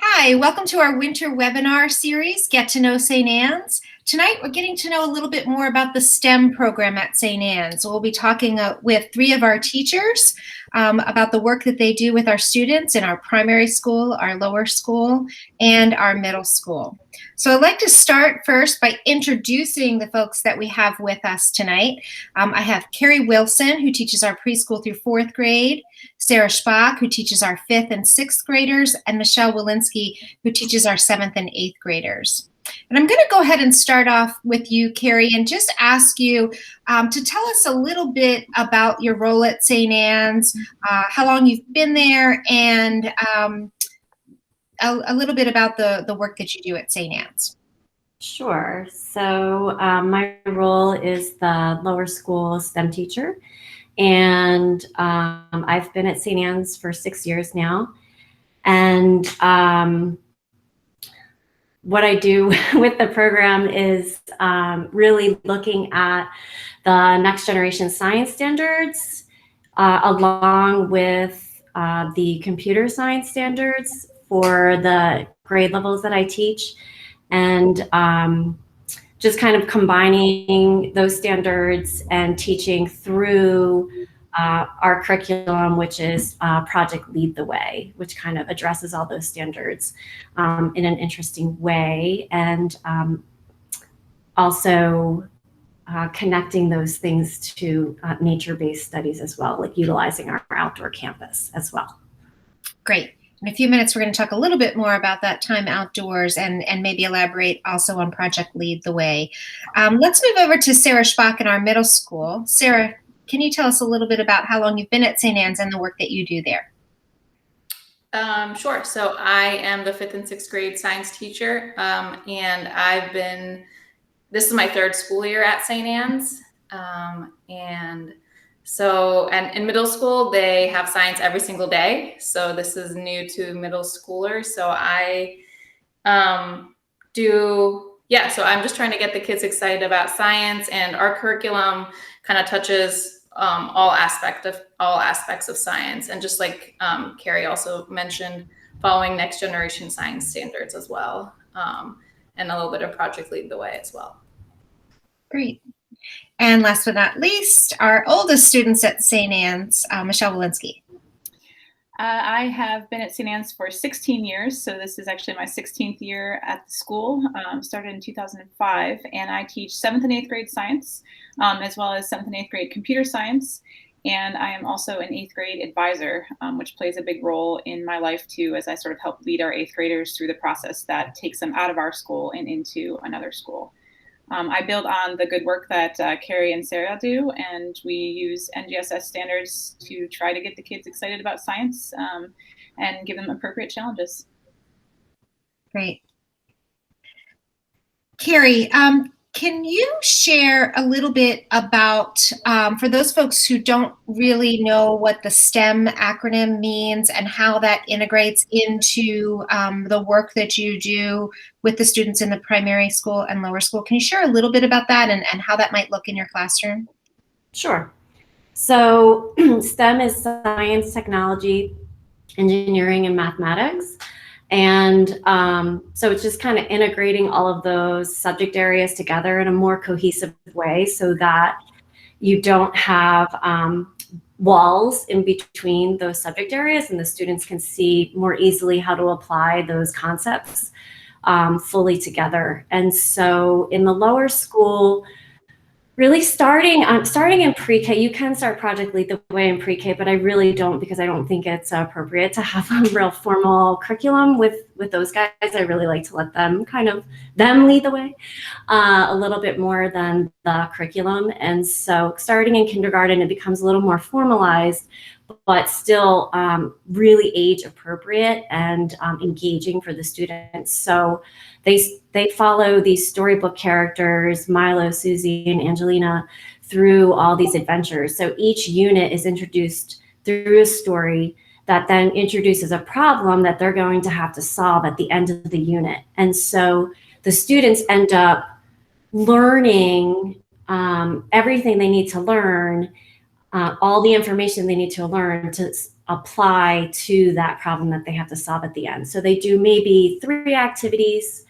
Hi, welcome to our winter webinar series, Get to Know St. Anne's. Tonight, we're getting to know a little bit more about the STEM program at St. Anne's. We'll be talking with three of our teachers about the work that they do with our students in our primary school, our lower school, and our middle school. So I'd like to start first by introducing the folks that we have with us tonight. I have Carrie Wilson, who teaches our preschool through 4th grade, Sarah Spock, who teaches our 5th and 6th graders, and Michelle Walensky, who teaches our 7th and 8th graders. And I'm going to go ahead and start off with you, Carrie, and just ask you to tell us a little bit about your role at St. Anne's, how long you've been there, and a little bit about the work that you do at St. Anne's. Sure. So my role is the lower school STEM teacher, and I've been at St. Anne's for 6 years now. And what I do with the program is really looking at the next generation science standards, along with the computer science standards for the grade levels that I teach, and just kind of combining those standards and teaching through our curriculum, which is Project Lead the Way, which kind of addresses all those standards in an interesting way, and also connecting those things to nature-based studies as well, like utilizing our outdoor campus as well. Great. In a few minutes, we're going to talk a little bit more about that time outdoors and maybe elaborate also on Project Lead the Way. Let's move over to Sarah Spock in our middle school. Sarah, can you tell us a little bit about how long you've been at St. Anne's and the work that you do there? Sure. So I am the 5th and 6th grade science teacher, and this is my 3rd school year at St. Anne's. And in middle school, they have science every single day. So this is new to middle schoolers. So so I'm just trying to get the kids excited about science, and our curriculum kind of touches all aspects of science. And just like Carrie also mentioned, following next generation science standards as well, and a little bit of Project Lead the Way as well. Great. And last but not least, our oldest students at St. Anne's, Michelle Walensky. I have been at St. Anne's for 16 years, so this is actually my 16th year at the school. Started in 2005, and I teach 7th and 8th grade science, as well as 7th and 8th grade computer science. And I am also an 8th grade advisor, which plays a big role in my life too, as I sort of help lead our 8th graders through the process that takes them out of our school and into another school. I build on the good work that Carrie and Sarah do, and we use NGSS standards to try to get the kids excited about science and give them appropriate challenges. Great. Carrie, can you share a little bit about, for those folks who don't really know what the STEM acronym means and how that integrates into the work that you do with the students in the primary school and lower school? Can you share a little bit about that and how that might look in your classroom? Sure. So STEM is science, technology, engineering, and mathematics. And so it's just kind of integrating all of those subject areas together in a more cohesive way so that you don't have walls in between those subject areas, and the students can see more easily how to apply those concepts fully together. And so in the lower school, really starting in pre-K, you can start Project Lead the Way in pre-K, but I really don't, because I don't think it's appropriate to have a real formal curriculum with those guys. I really like to let them lead the way a little bit more than the curriculum. And so starting in kindergarten, it becomes a little more formalized, but still really age appropriate and engaging for the students. So they follow these storybook characters, Milo, Susie, and Angelina, through all these adventures. So each unit is introduced through a story that then introduces a problem that they're going to have to solve at the end of the unit. And so the students end up learning everything they need to learn, all the information they need to learn to apply to that problem that they have to solve at the end. So they do maybe 3 activities,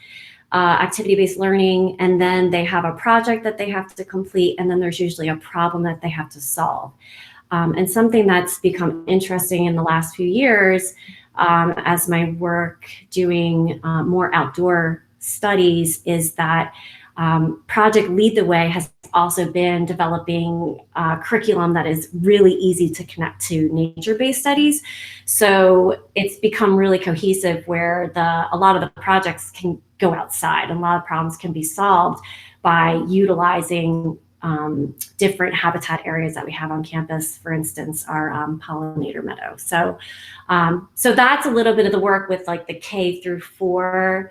activity-based learning, and then they have a project that they have to complete, and then there's usually a problem that they have to solve. And something that's become interesting in the last few years, as my work doing more outdoor studies, is that Project Lead the Way has also been developing curriculum that is really easy to connect to nature-based studies. So it's become really cohesive, where a lot of the projects can go outside, and a lot of problems can be solved by utilizing different habitat areas that we have on campus. For instance, our pollinator meadow. So that's a little bit of the work with like the K through 4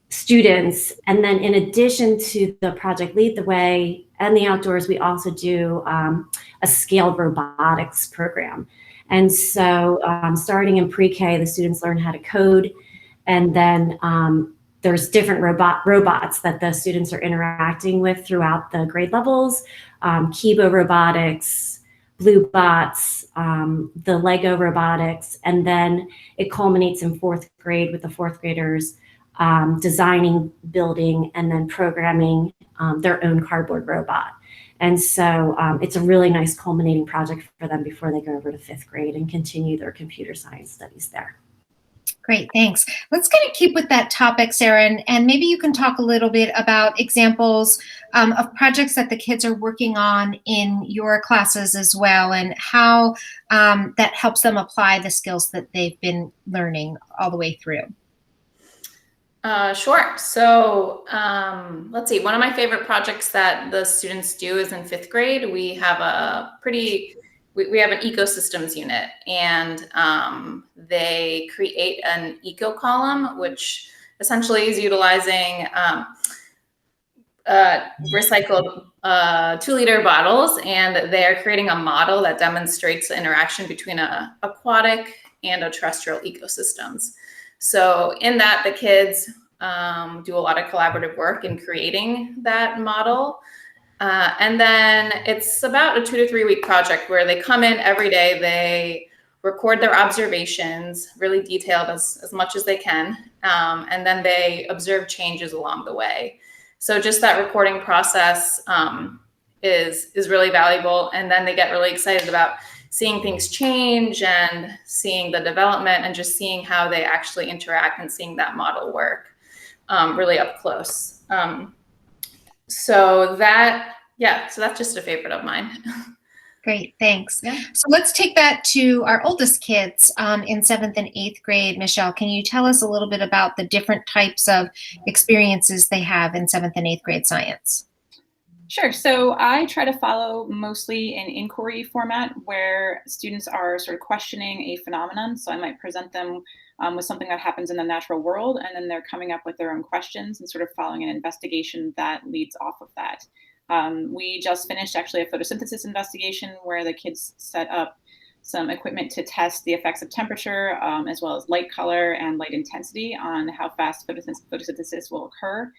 students. And then in addition to the Project Lead the Way and the outdoors, we also do a scaled robotics program. And so starting in pre-K, the students learn how to code, and then there's different robots that the students are interacting with throughout the grade levels, Kibo robotics, Blue Bots, the Lego robotics, and then it culminates in 4th grade with the 4th graders designing, building, and then programming their own cardboard robot. And so it's a really nice culminating project for them before they go over to 5th grade and continue their computer science studies there. Great, thanks. Let's kind of keep with that topic, Sarah, and maybe you can talk a little bit about examples of projects that the kids are working on in your classes as well, and how that helps them apply the skills that they've been learning all the way through. Sure. So let's see. One of my favorite projects that the students do is in 5th grade. We have we have an ecosystems unit, and they create an eco column, which essentially is utilizing recycled 2-liter bottles, and they're creating a model that demonstrates the interaction between aquatic and terrestrial ecosystems. So in that, the kids do a lot of collaborative work in creating that model. And then it's about a 2 to 3 week project where they come in every day, they record their observations, really detailed as much as they can, and then they observe changes along the way. So just that recording process is really valuable. And then they get really excited about seeing things change and seeing the development and just seeing how they actually interact and seeing that model work really up close. So that's just a favorite of mine. Great, thanks. Yeah. So let's take that to our oldest kids in 7th and 8th grade. Michelle, can you tell us a little bit about the different types of experiences they have in 7th and 8th grade science? Sure. So I try to follow mostly an inquiry format where students are sort of questioning a phenomenon. So I might present them with something that happens in the natural world, and then they're coming up with their own questions and sort of following an investigation that leads off of that. We just finished actually a photosynthesis investigation where the kids set up some equipment to test the effects of temperature, as well as light color and light intensity on how fast photosynthesis will occur.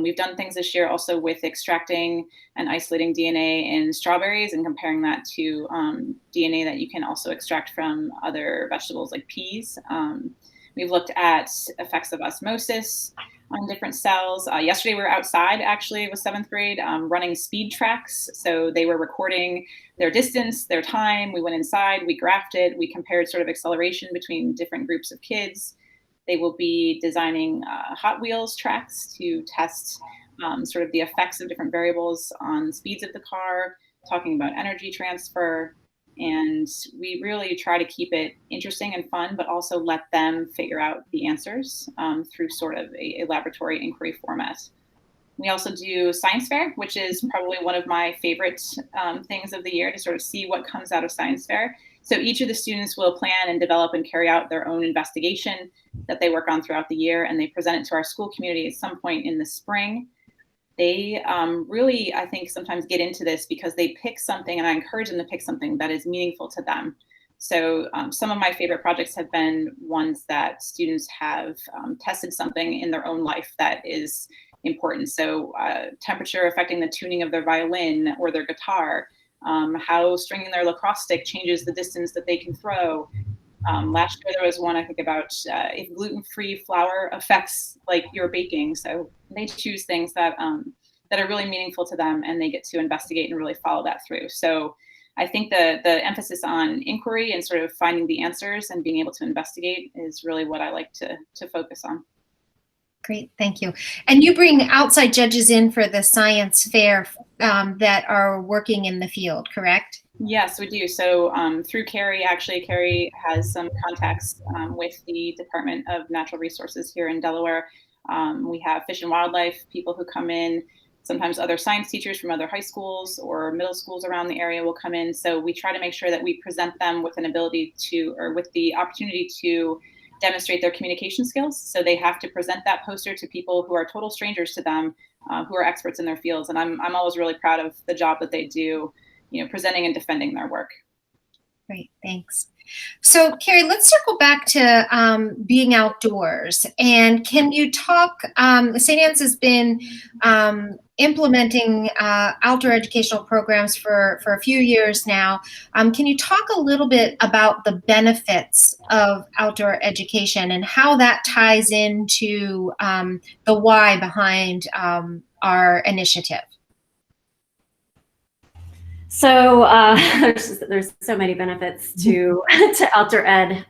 We've done things this year also with extracting and isolating DNA in strawberries and comparing that to DNA that you can also extract from other vegetables like peas. We've looked at effects of osmosis on different cells. Yesterday we were outside actually with 7th grade running speed tracks. So they were recording their distance, their time. We went inside, we graphed it, we compared sort of acceleration between different groups of kids. They will be designing Hot Wheels tracks to test sort of the effects of different variables on speeds of the car, talking about energy transfer. And we really try to keep it interesting and fun, but also let them figure out the answers through sort of a laboratory inquiry format. We also do science fair, which is probably one of my favorite things of the year, to sort of see what comes out of science fair. So each of the students will plan and develop and carry out their own investigation that they work on throughout the year, and they present it to our school community at some point in the spring. They really, I think, sometimes get into this because they pick something, and I encourage them to pick something that is meaningful to them. So some of my favorite projects have been ones that students have tested something in their own life that is important. So temperature affecting the tuning of their violin or their guitar, how stringing their lacrosse stick changes the distance that they can throw. Last year there was one, I think, about if gluten-free flour affects like your baking. So they choose things that that are really meaningful to them, and they get to investigate and really follow that through. So I think the emphasis on inquiry and sort of finding the answers and being able to investigate is really what I like to focus on. Great, thank you. And you bring outside judges in for the science fair that are working in the field, correct? Yes, we do. So through Carrie, actually, Carrie has some contacts with the Department of Natural Resources here in Delaware. We have Fish and Wildlife people who come in. Sometimes other science teachers from other high schools or middle schools around the area will come in. So we try to make sure that we present them with an ability to, or with the opportunity to demonstrate their communication skills. So they have to present that poster to people who are total strangers to them, who are experts in their fields. And I'm always really proud of the job that they do, you know, presenting and defending their work. Great, thanks. So Carrie, let's circle back to being outdoors. And can you talk, St. Anne's has been implementing outdoor educational programs for a few years now. Can you talk a little bit about the benefits of outdoor education and how that ties into the why behind our initiative? So there's so many benefits to outdoor ed.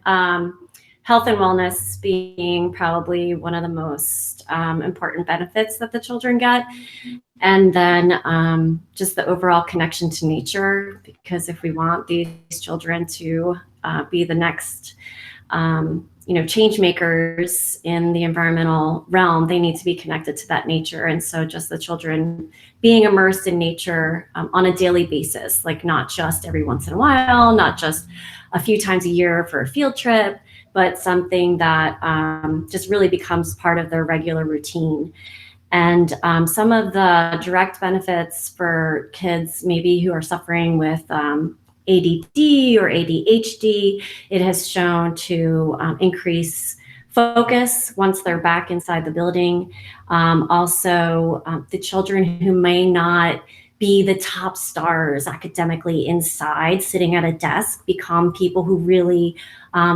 Health and wellness being probably one of the most important benefits that the children get. And then just the overall connection to nature, because if we want these children to be the next change makers in the environmental realm, they need to be connected to that nature. And so just the children being immersed in nature on a daily basis, like not just every once in a while, not just a few times a year for a field trip, but something that just really becomes part of their regular routine. And some of the direct benefits for kids maybe who are suffering with ADD or ADHD, it has shown to increase focus once they're back inside the building. Also, the children who may not be the top stars academically inside, sitting at a desk, become people who really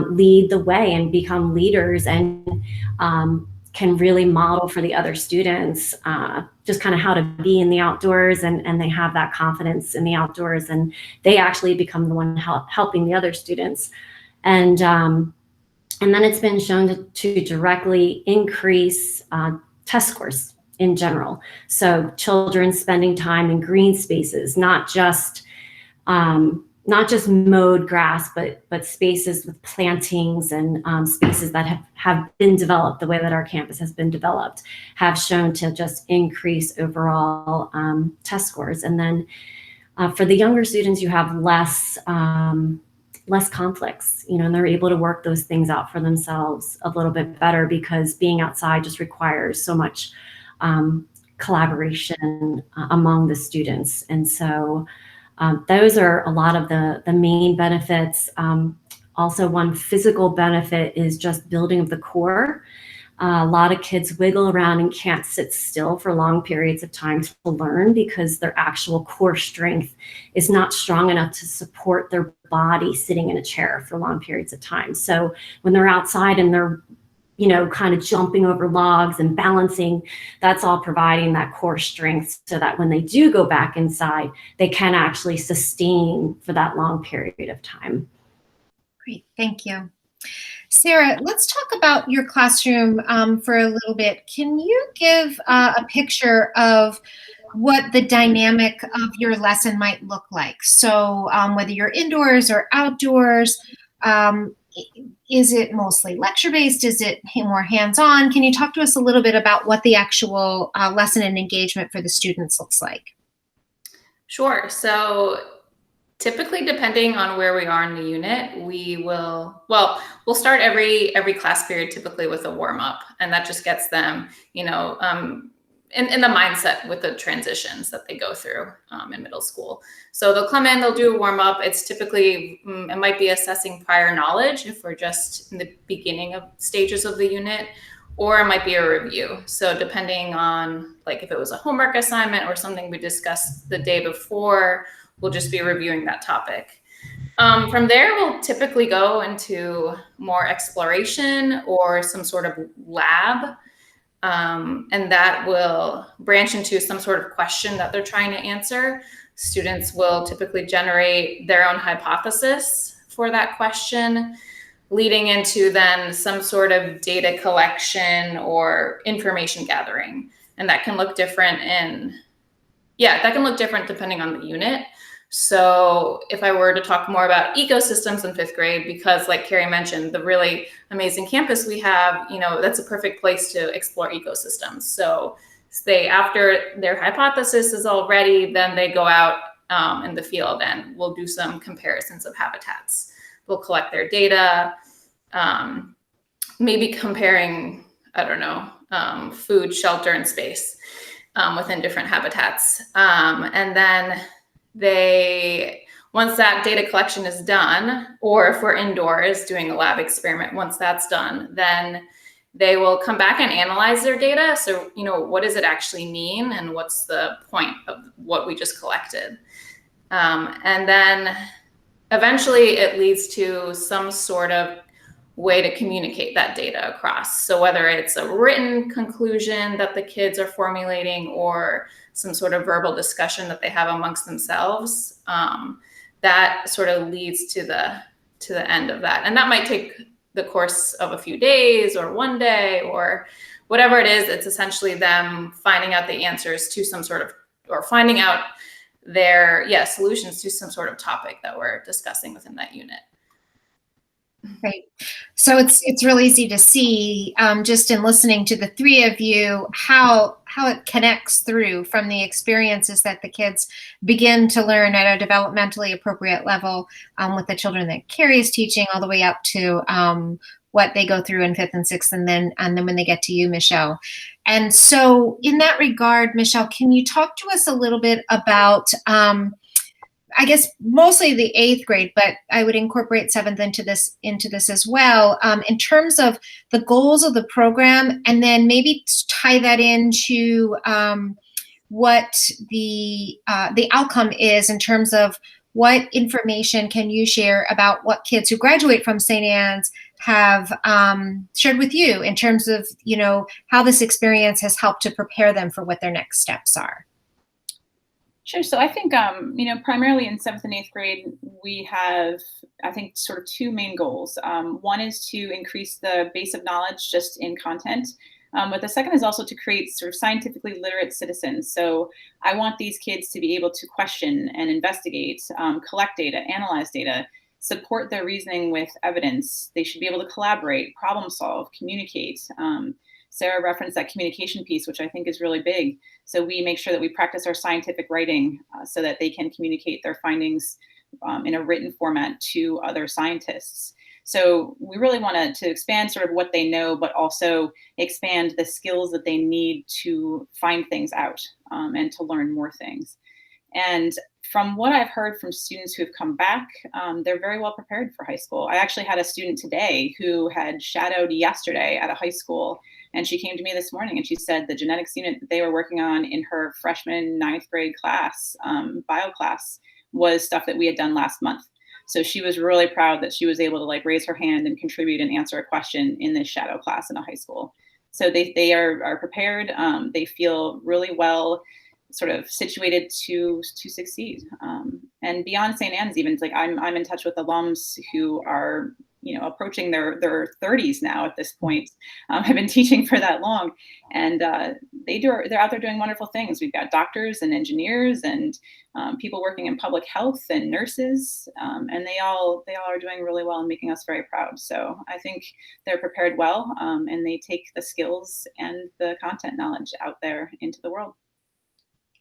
lead the way and become leaders and can really model for the other students just kind of how to be in the outdoors, and they have that confidence in the outdoors, and they actually become the one helping the other students. And then it's been shown to directly increase test scores in general. So children spending time in green spaces, not just mowed grass, but spaces with plantings and spaces that have been developed the way that our campus has been developed, have shown to just increase overall test scores. And then for the younger students, you have less conflicts, and they're able to work those things out for themselves a little bit better, because being outside just requires so much collaboration among the students. And so those are a lot of the main benefits. Also, one physical benefit is just building of the core. A lot of kids wiggle around and can't sit still for long periods of time to learn, because their actual core strength is not strong enough to support their body sitting in a chair for long periods of time. So when they're outside and they're kind of jumping over logs and balancing, that's all providing that core strength so that when they do go back inside, they can actually sustain for that long period of time. Great, thank you. Sarah, let's talk about your classroom for a little bit. Can you give a picture of what the dynamic of your lesson might look like? So whether you're indoors or outdoors, is it mostly lecture-based? Is it more hands-on? Can you talk to us a little bit about what the actual lesson and engagement for the students looks like? Sure. So typically, depending on where we are in the unit, we'll start every class period typically with a warm-up, and that just gets them, in the mindset with the transitions that they go through in middle school. So they'll come in, they'll do a warm up. It's typically, it might be assessing prior knowledge if we're just in the beginning of stages of the unit, or it might be a review. So depending on, like, if it was a homework assignment or something we discussed the day before, we'll just be reviewing that topic. From there, we'll typically go into more exploration or some sort of lab, and that will branch into some sort of question that they're trying to answer. Students will typically generate their own hypothesis for that question, leading into then some sort of data collection or information gathering. And that can look different depending on the unit. So if I were to talk more about ecosystems in 5th grade, because like Carrie mentioned, the really amazing campus we have, that's a perfect place to explore ecosystems. So after their hypothesis is all ready, then they go out in the field and we'll do some comparisons of habitats. We'll collect their data, maybe comparing, food, shelter, and space within different habitats. And then once that data collection is done, or if we're indoors doing a lab experiment, once that's done, then they will come back and analyze their data. So, what does it actually mean? And what's the point of what we just collected? And then eventually it leads to some sort of way to communicate that data across. So whether it's a written conclusion that the kids are formulating or some sort of verbal discussion that they have amongst themselves, that sort of leads to the end of that. And that might take the course of a few days or one day or whatever it is. It's essentially them finding out the answers to some sort of, or finding out their solutions to some sort of topic that we're discussing within that unit. Great. So it's really easy to see just in listening to the three of you how it connects through from the experiences that the kids begin to learn at a developmentally appropriate level with the children that Carrie is teaching, all the way up to what they go through in 5th and 6th, and then when they get to you, Michelle. And so in that regard, Michelle, can you talk to us a little bit about I guess mostly the 8th grade, but I would incorporate 7th into this as well, in terms of the goals of the program, and then maybe tie that into what the outcome is in terms of what information can you share about what kids who graduate from St. Anne's have shared with you in terms of, how this experience has helped to prepare them for what their next steps are. Sure. So I think, primarily in 7th and 8th grade, we have, I think, sort of two main goals. One is to increase the base of knowledge just in content. But the second is also to create sort of scientifically literate citizens. So I want these kids to be able to question and investigate, collect data, analyze data, support their reasoning with evidence. They should be able to collaborate, problem solve, communicate. Sarah referenced that communication piece, which I think is really big. So we make sure that we practice our scientific writing so that they can communicate their findings in a written format to other scientists. So we really want to expand sort of what they know, but also expand the skills that they need to find things out and to learn more things. And from what I've heard from students who have come back, they're very well prepared for high school. I actually had a student today who had shadowed yesterday at a high school, and she came to me this morning and she said the genetics unit that they were working on in her freshman 9th grade class, bio class, was stuff that we had done last month. So she was really proud that she was able to raise her hand and contribute and answer a question in this shadow class in a high school. So they are prepared. They feel really well sort of situated to succeed. And beyond St. Anne's, even it's I'm in touch with alums who are approaching their 30s now at this point. I've been teaching for that long, and they're out there doing wonderful things. We've got doctors and engineers and people working in public health and nurses, and they all are doing really well and making us very proud. So I think they're prepared well, and they take the skills and the content knowledge out there into the world.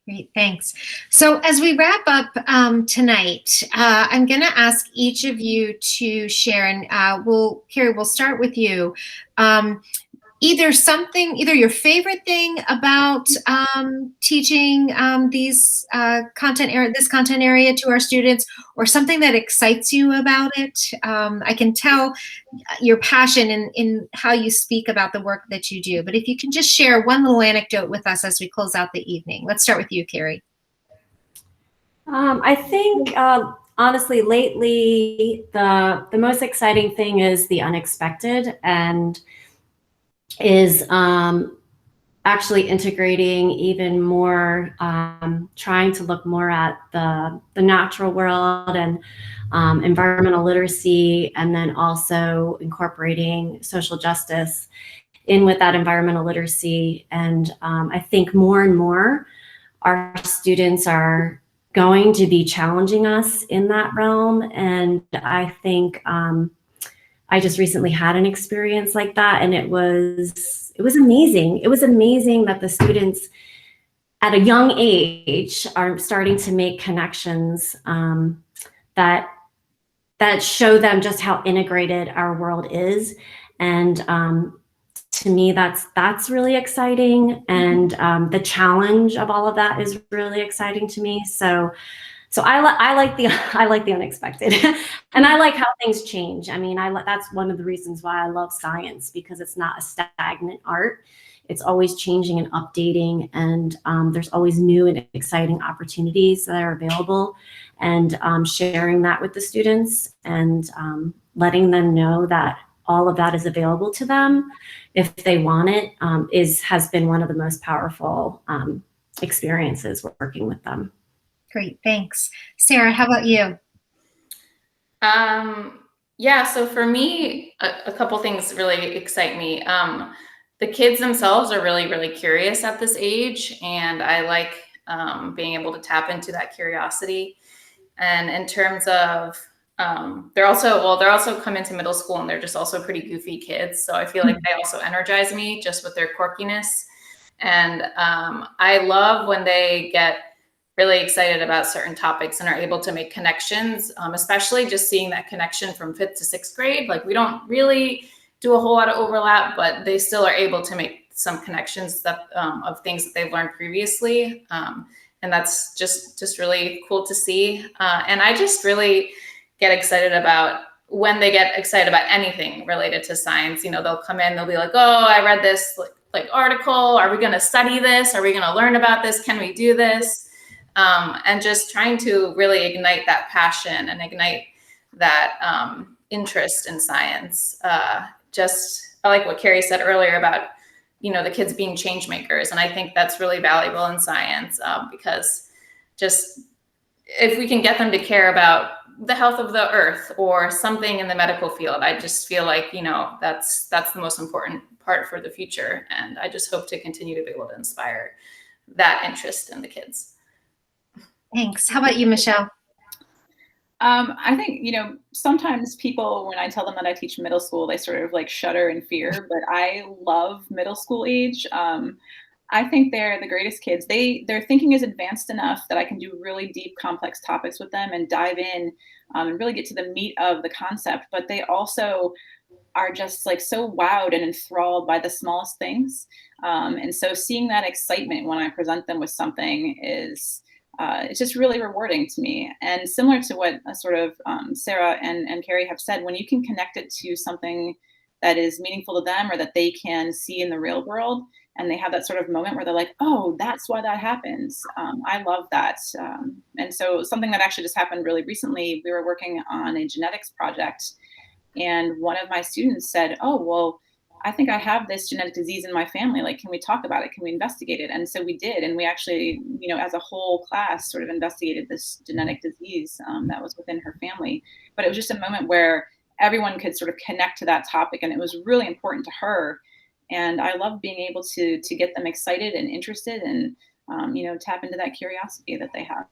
Great, thanks. So as we wrap up tonight, I'm going to ask each of you to share, and Carrie, we'll start with you. Either your favorite thing about teaching this content area to our students, or something that excites you about it. I can tell your passion in how you speak about the work that you do, but if you can just share one little anecdote with us as we close out the evening. Let's start with you, Carrie. I think honestly, lately the most exciting thing is the unexpected, and is actually integrating even more, trying to look more at the natural world and environmental literacy, and then also incorporating social justice in with that environmental literacy. And I think more and more our students are going to be challenging us in that realm. And I think I just recently had an experience like that, and it was amazing. It was amazing that the students at a young age are starting to make connections that show them just how integrated our world is. And to me, that's really exciting. And the challenge of all of that is really exciting to me. So I like the unexpected, and I like how things change. I mean, that's one of the reasons why I love science, because it's not a stagnant art. It's always changing and updating, and there's always new and exciting opportunities that are available. And sharing that with the students, and letting them know that all of that is available to them if they want it, has been one of the most powerful experiences working with them. Great, thanks. Sarah, how about you? Yeah, so for me, a couple things really excite me. The kids themselves are really, really curious at this age, and I like being able to tap into that curiosity. And in terms of, they're also come into middle school, and they're just also pretty goofy kids. So I feel like they also energize me just with their quirkiness. And I love when they get really excited about certain topics and are able to make connections, especially just seeing that connection from 5th to 6th grade. Like, we don't really do a whole lot of overlap, but they still are able to make some connections that, of things that they've learned previously. And that's just really cool to see. And I just really get excited about when they get excited about anything related to science. You know, they'll come in, they'll be like, oh, I read this like article. Are we going to study this? Are we going to learn about this? Can we do this? And just trying to really ignite that passion and ignite that interest in science. I like what Carrie said earlier about, you know, the kids being change makers. And I think that's really valuable in science, because just if we can get them to care about the health of the earth or something in the medical field, I just feel like, you know, that's the most important part for the future. And I just hope to continue to be able to inspire that interest in the kids. Thanks. How about you, Michelle? I think, you know, sometimes people, when I tell them that I teach middle school, they sort of like shudder in fear, but I love middle school age. I think they're the greatest kids. Their thinking is advanced enough that I can do really deep, complex topics with them and dive in and really get to the meat of the concept. But they also are just like so wowed and enthralled by the smallest things. And so seeing that excitement when I present them with something is it's just really rewarding to me. And similar to what sort of Sarah and Carrie have said, when you can connect it to something that is meaningful to them or that they can see in the real world, and they have that sort of moment where they're like, oh, that's why that happens. I love that. And so something that actually just happened really recently, we were working on a genetics project, and one of my students said, oh, well, I think I have this genetic disease in my family. Like, can we talk about it? Can we investigate it? And so we did. And we actually, you know, as a whole class sort of investigated this genetic disease that was within her family. But it was just a moment where everyone could sort of connect to that topic. And it was really important to her. And I love being able to get them excited and interested and, you know, tap into that curiosity that they have.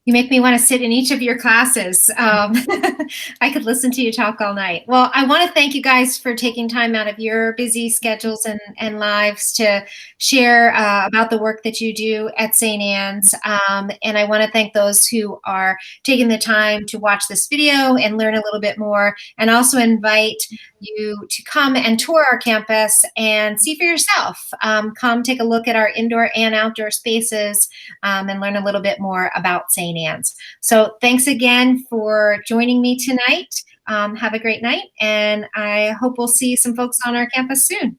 You make me want to sit in each of your classes. I could listen to you talk all night. Well, I want to thank you guys for taking time out of your busy schedules and lives to share about the work that you do at St. Anne's. And I want to thank those who are taking the time to watch this video and learn a little bit more, and also invite you to come and tour our campus and see for yourself. Come take a look at our indoor and outdoor spaces and learn a little bit more about St. Anne's. So thanks again for joining me tonight. Have a great night, and I hope we'll see some folks on our campus soon.